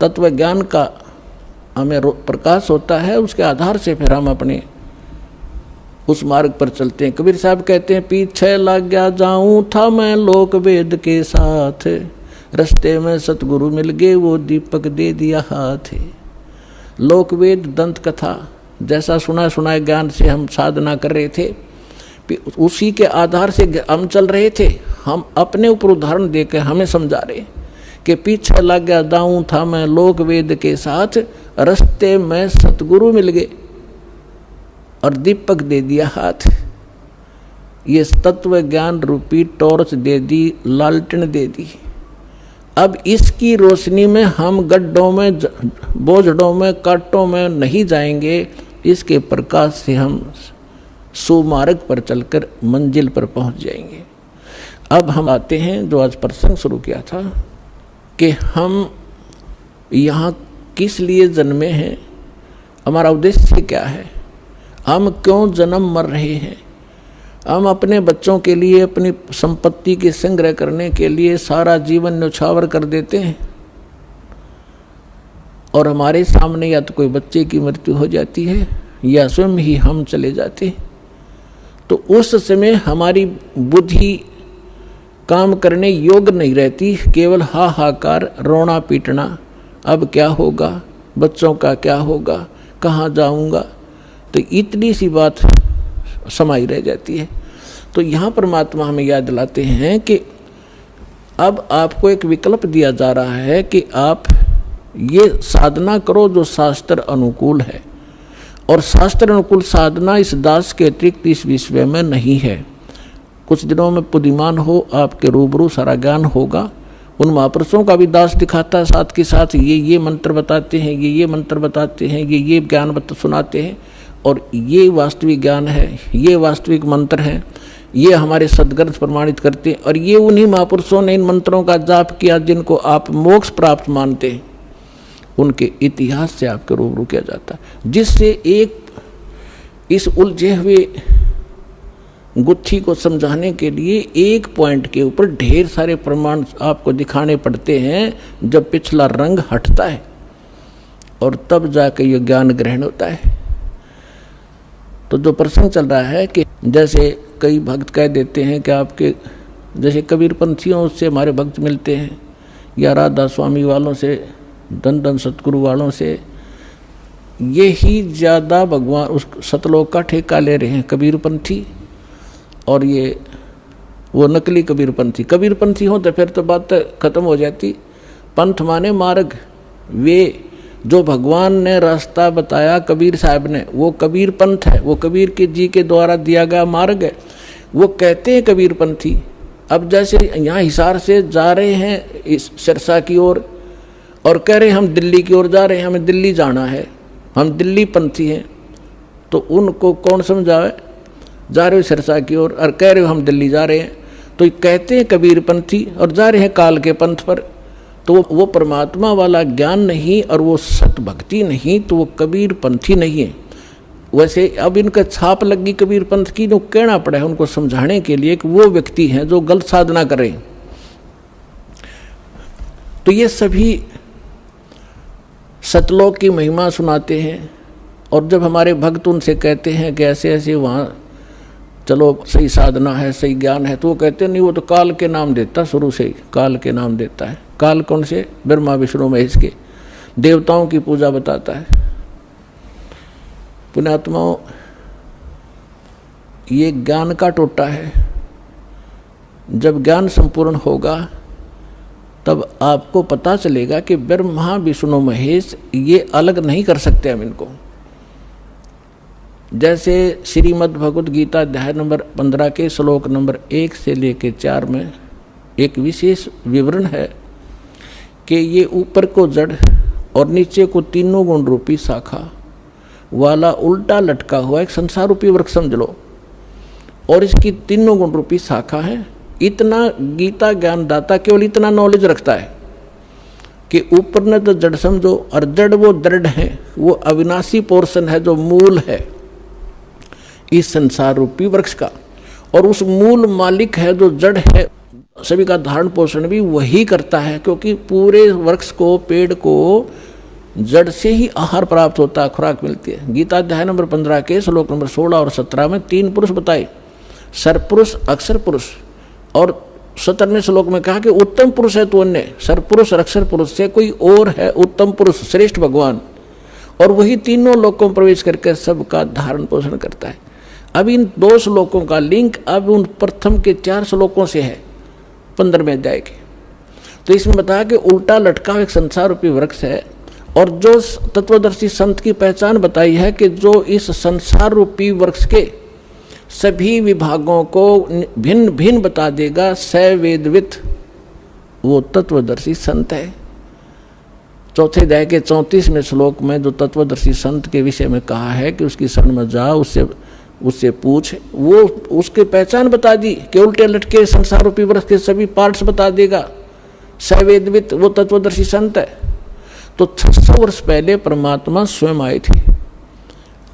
तत्व ज्ञान का हमें प्रकाश होता है, उसके आधार से फिर हम अपने उस मार्ग पर चलते हैं। कबीर साहब कहते हैं, पीछे लग गया जाऊं था मैं लोक वेद के साथ, रास्ते में सतगुरु मिल गए वो दीपक दे दिया हाथ। लोक वेद दंत कथा जैसा सुना सुनाए ज्ञान से हम साधना कर रहे थे, उसी के आधार से हम चल रहे थे। हम अपने ऊपर उदाहरण देकर हमें समझा रहे कि पीछे लग गया दाऊं था मैं लोक वेद के साथ, रास्ते में सतगुरु मिल गए और दीपक दे दिया हाथ। ये तत्व ज्ञान रूपी टॉर्च दे दी, लालटेन दे दी। अब इसकी रोशनी में हम गड्ढों में, बोझड़ों में, कांटों में नहीं जाएंगे। इसके प्रकाश से हम सुमार्ग पर चलकर मंजिल पर पहुंच जाएंगे। अब हम आते हैं जो आज प्रसंग शुरू किया था कि हम यहाँ किस लिए जन्मे हैं, हमारा उद्देश्य क्या है, हम क्यों जन्म मर रहे हैं। हम अपने बच्चों के लिए अपनी संपत्ति के संग्रह करने के लिए सारा जीवन न्यौछावर कर देते हैं और हमारे सामने या तो कोई बच्चे की मृत्यु हो जाती है या स्वयं ही हम चले जाते हैं। तो उस समय हमारी बुद्धि काम करने योग्य नहीं रहती, केवल हाहाकार, रोना पीटना, अब क्या होगा, बच्चों का क्या होगा, कहाँ जाऊँगा। तो इतनी सी बात समाई रह जाती है। तो यहाँ परमात्मा हमें याद दिलाते हैं कि अब आपको एक विकल्प दिया जा रहा है कि आप ये साधना करो जो शास्त्र अनुकूल है, और शास्त्र अनुकूल साधना इस दास के अतिरिक्त इस विश्व में नहीं है। कुछ दिनों में बुद्धिमान हो, आपके रूबरू सारा ज्ञान होगा। उन महापुरुषों का भी दास दिखाता है, साथ के साथ ये मंत्र बताते हैं, ये मंत्र बताते हैं, ये ज्ञान सुनाते हैं, और ये वास्तविक ज्ञान है, ये वास्तविक मंत्र हैं, ये हमारे सद्ग्रंथ प्रमाणित करते हैं। और ये उन्हीं महापुरुषों ने इन मंत्रों का जाप किया जिनको आप मोक्ष प्राप्त मानते हैं, उनके इतिहास से आपके रूबरू किया जाता है, जिससे एक इस उलझे हुए गुत्थी को समझाने के लिए एक पॉइंट के ऊपर ढेर सारे प्रमाण आपको दिखाने पड़ते हैं। जब पिछला रंग हटता है और तब जाके ये ज्ञान ग्रहण होता है। तो जो प्रसंग चल रहा है कि जैसे कई भक्त कह देते हैं कि आपके जैसे कबीर पंथियों से हमारे भक्त मिलते हैं, या राधा स्वामी वालों से, धन धन सतगुरु वालों से, ये ही ज़्यादा भगवान उस सतलोक का ठेका ले रहे हैं कबीर पंथी। और ये वो नकली कबीर पंथी, कबीर पंथी हो तो फिर तो बात खत्म हो जाती। पंथ माने मार्ग, वे जो भगवान ने रास्ता बताया कबीर साहब ने, वो कबीर पंथ है, वो कबीर के जी के द्वारा दिया गया मार्ग है, वो कहते हैं कबीर पंथी। अब जैसे यहाँ हिसार से जा रहे हैं इस सिरसा की ओर और कह रहे हैं हम दिल्ली की ओर जा रहे हैं, हमें दिल्ली जाना है, हम दिल्ली पंथी हैं, तो उनको कौन समझावे, जा रहे हो सिरसा की ओर और कह रहे हो हम दिल्ली जा रहे हैं, तो कहते हैं कबीर पंथी और जा रहे हैं काल के पंथ पर। तो वो परमात्मा वाला ज्ञान नहीं और वो सत भक्ति नहीं, तो वो कबीर पंथी नहीं है। वैसे अब इनका छाप लगी कबीर पंथ की, तो कहना पड़ा है उनको समझाने के लिए कि वो व्यक्ति हैं जो गलत साधना कर रहे हैं। तो ये सभी सतलोक की महिमा सुनाते हैं, और जब हमारे भक्त उनसे कहते हैं कि ऐसे ऐसे वहाँ चलो सही साधना है, सही ज्ञान है, तो वो कहते नहीं, वो तो काल के नाम देता, शुरू से ही काल के नाम देता है। काल कौन से? ब्रह्मा विष्णु महेश के, देवताओं की पूजा बताता है। पुण्यात्माओं, ये ज्ञान का टोटा है। जब ज्ञान संपूर्ण होगा तब आपको पता चलेगा कि ब्रह्मा विष्णु महेश ये अलग नहीं कर सकते हम इनको। जैसे श्रीमद् भगवद गीता अध्याय नंबर 15 के श्लोक नंबर 1 से लेकर 4 में एक विशेष विवरण है कि ये ऊपर को जड़ और नीचे को तीनों गुण रूपी शाखा वाला उल्टा लटका हुआ एक संसार रूपी वृक्ष समझ लो, और इसकी तीनों गुण रूपी शाखा है। इतना गीता ज्ञानदाता केवल इतना नॉलेज रखता है कि ऊपर ने तो जड़ समझो, और जड़ वो दृढ़ है, वो अविनाशी पोर्शन है जो मूल है इस संसार रूपी वृक्ष का, और उस मूल मालिक है जो जड़ है सभी का धारण पोषण भी वही करता है, क्योंकि पूरे वृक्ष को, पेड़ को जड़ से ही आहार प्राप्त होता है, खुराक मिलती है। गीता अध्याय नंबर 15 के श्लोक नंबर 16 और 17 में 3 पुरुष बताए, सरपुरुष, अक्षर पुरुष, और 17वें श्लोक में कहा कि उत्तम पुरुष है तो अन्य, सरपुरुष और अक्षर पुरुष से कोई और है उत्तम पुरुष, श्रेष्ठ भगवान, और वही तीनों लोकों में प्रवेश करके सबका धारण पोषण करता है। अब इन 2 श्लोकों का लिंक अब उन प्रथम के 4 श्लोकों से है 15वें अध्याय के। तो इसमें बताया कि उल्टा लटका हुआ एक संसार रूपी वृक्ष है, और जो तत्वदर्शी संत की पहचान बताई है कि जो इस संसार रूपी वृक्ष के सभी विभागों को भिन्न भिन्न बता देगा, स वेदवित, वो तत्वदर्शी संत है। चौथे अध्याय के 34वें श्लोक में जो तत्वदर्शी संत के विषय में कहा है कि उसकी शरण में जा, उससे पूछ, वो उसकी पहचान बता दी कि उल्टे लटके संसार रूपी वृक्ष के सभी पार्ट्स बता देगा, सवेदवित, वो तत्वदर्शी संत है। तो 600 वर्ष पहले परमात्मा स्वयं आए थे,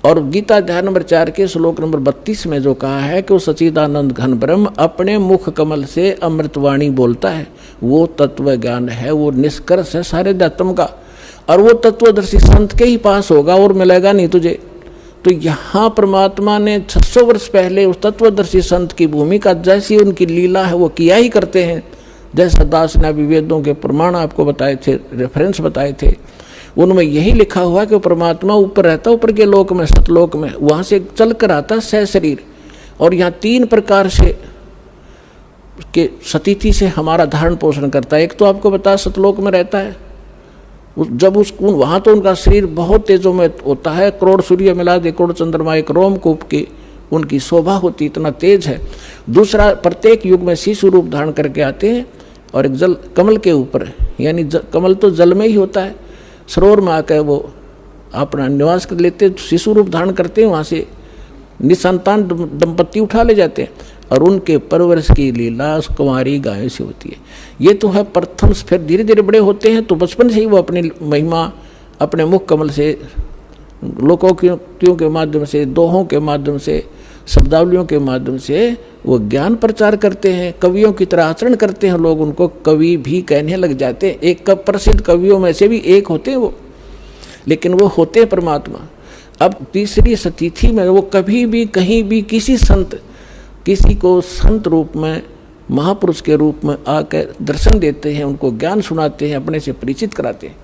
और गीता अध्याय नंबर 4 के श्लोक नंबर 32 में जो कहा है कि वो सच्चिदानंद घन ब्रह्म अपने मुख कमल से अमृतवाणी बोलता है, वो तत्व ज्ञान है, वो निष्कर्ष है सारे अध्यात्म का, और वो तत्वदर्शी संत के ही पास होगा और मिलेगा नहीं तुझे। तो यहाँ परमात्मा ने 600 वर्ष पहले उस तत्वदर्शी संत की भूमिका, जैसी उनकी लीला है वो किया ही करते हैं। जैसा दास ने अभी वेदों के प्रमाण आपको बताए थे, रेफरेंस बताए थे, उनमें यही लिखा हुआ कि परमात्मा ऊपर रहता, ऊपर के लोक में, सतलोक में, वहाँ से चल कर आता सह शरीर, और यहाँ 3 प्रकार से के सतिथि से हमारा धारण पोषण करता है। एक तो आपको बता सतलोक में रहता है, जब उसको वहाँ तो उनका शरीर बहुत तेजों में होता है, करोड़ सूर्य मिला दे, करोड़ चंद्रमा एक रोमकूप की उनकी शोभा होती, इतना तेज है। दूसरा, प्रत्येक युग में शिशु रूप धारण करके आते हैं, और एक जल कमल के ऊपर, यानी कमल तो जल में ही होता है, सरोवर में आकर वो अपना निवास कर लेते, शिशु रूप धारण करते हैं, वहाँ से निसंतान दंपत्ति उठा ले जाते हैं, और उनके परवरिश की लीला कुंवारी गायों से होती है। ये तो है प्रथम। फिर धीरे धीरे बड़े होते हैं तो बचपन से ही वो अपनी महिमा अपने मुख कमल से, लोकोक्तियों के माध्यम से, दोहों के माध्यम से, शब्दावलियों के माध्यम से वो ज्ञान प्रचार करते हैं, कवियों की तरह आचरण करते हैं, लोग उनको कवि भी कहने लग जाते हैं। एक प्रसिद्ध कवियों में से भी एक होते हैं वो, लेकिन वो होते हैं परमात्मा। अब तीसरी सतिथि में वो कभी भी कहीं भी किसी को संत रूप में, महापुरुष के रूप में आकर दर्शन देते हैं, उनको ज्ञान सुनाते हैं, अपने से परिचित कराते हैं।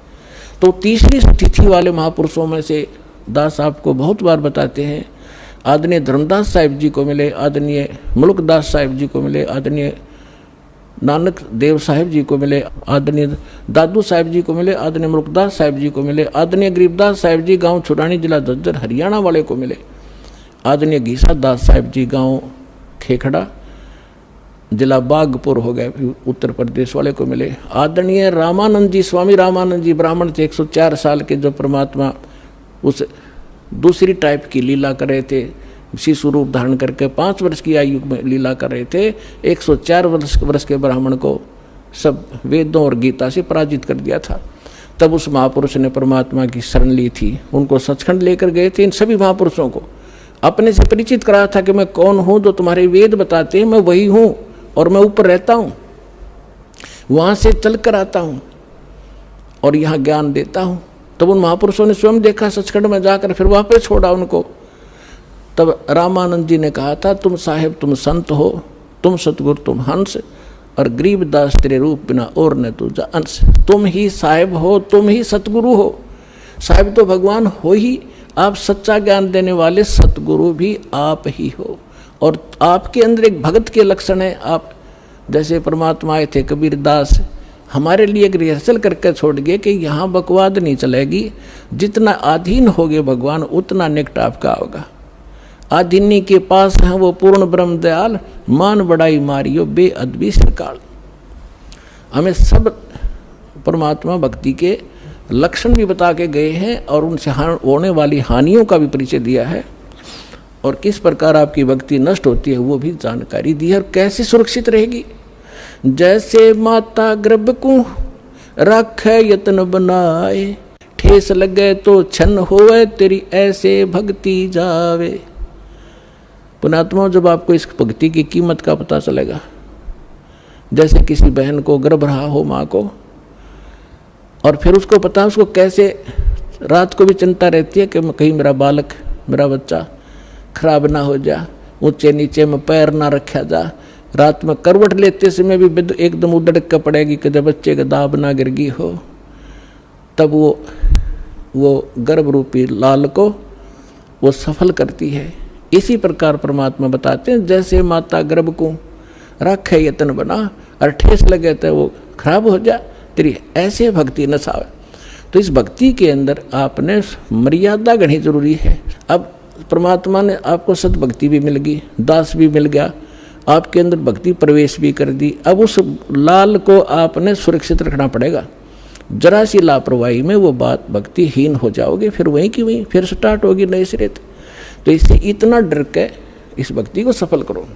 तो तीसरी सतिथि वाले महापुरुषों में से दास आपको बहुत बार बताते हैं, आदरणीय धर्मदास साहिब जी को मिले, आदरणीय मुल्कदास साहिब जी को मिले, आदरणीय नानक देव साहिब जी को मिले, आदरणीय दादू साहिब जी को मिले, आदरणीय मुल्कदास साहिब जी को मिले, आदरणीय गरीबदास साहिब जी गांव छुड़ानी जिला झज्जर हरियाणा वाले को मिले, आदरणीय घीसा दास साहिब जी गांव खेखड़ा जिला बागपुर हो गए उत्तर प्रदेश वाले को मिले, आदरणीय रामानंद जी, स्वामी रामानंद जी ब्राह्मण थे, 104 साल के, जो परमात्मा उस दूसरी टाइप की लीला कर रहे थे, शिशु रूप धारण करके 5 वर्ष की आयु में लीला कर रहे थे। 104 वर्ष के ब्राह्मण को सब वेदों और गीता से पराजित कर दिया था। तब उस महापुरुष ने परमात्मा की शरण ली थी, उनको सचखंड लेकर गए थे। इन सभी महापुरुषों को अपने से परिचित कराया था कि मैं कौन हूँ, जो तुम्हारे वेद बताते हैं मैं वही हूँ, और मैं ऊपर रहता हूँ, वहाँ से चल कर आता हूँ और यहाँ ज्ञान देता हूँ। तब उन महापुरुषों ने स्वयं देखा सचखंड में जाकर, फिर वापस छोड़ा उनको। तब रामानंद जी ने कहा था, तुम साहेब तुम संत हो, तुम सतगुरु तुम हंस, और गरीबदास तेरे रूप बिना और न तुझा अंश। तुम ही साहेब हो, तुम ही सतगुरु हो। साहेब तो भगवान हो ही, आप सच्चा ज्ञान देने वाले सतगुरु भी आप ही हो, और आपके अंदर एक भगत के लक्षण है। आप जैसे परमात्मा आए थे कबीरदास, हमारे लिए एक रिहर्सल करके छोड़ गए कि यहाँ बकवाद नहीं चलेगी, जितना अधीन होगे भगवान उतना निकट आपका होगा। आधीनी के पास है वो पूर्ण ब्रह्म दयाल, मान बड़ाई मारियो बेअदबी सरकाल। हमें सब परमात्मा भक्ति के लक्षण भी बता के गए हैं, और उनसे होने वाली हानियों का भी परिचय दिया है, और किस प्रकार आपकी भक्ति नष्ट होती है वो भी जानकारी दी है, और कैसे सुरक्षित रहेगी। जैसे माता गर्भ को रखे यत्न बनाए, ठेस लगे तो छन होवे तेरी ऐसे भक्ति जावे। पुणात्मा, जब आपको इस भक्ति की कीमत का पता चलेगा, जैसे किसी बहन को गर्भ रहा हो माँ को, और फिर उसको पता उसको कैसे रात को भी चिंता रहती है कि कहीं मेरा बालक मेरा बच्चा खराब ना हो जा, ऊंचे नीचे में पैर ना रखा जा, रात में करवट लेते समय भी एकदम उधड़ के पड़ेगी कि जब बच्चे का दाब ना गिरगी हो, तब वो गर्भ रूपी लाल को वो सफल करती है। इसी प्रकार परमात्मा बताते हैं जैसे माता गर्भ को रखे यतन बना और ठेस लगे तो वो खराब हो जा तेरी, ऐसे भक्ति न सावे। तो इस भक्ति के अंदर आपने मर्यादा गढ़नी जरूरी है। अब परमात्मा ने आपको सद्भक्ति भी मिल गई, दास भी मिल गया, आपके अंदर भक्ति प्रवेश भी कर दी। अब उस लाल को आपने सुरक्षित रखना पड़ेगा। जरा सी लापरवाही में वो बात भक्तिहीन हो जाओगे, फिर वहीं की वहीं फिर स्टार्ट होगी नए सिरे। तो इससे इतना डर के इस भक्ति को सफल करो।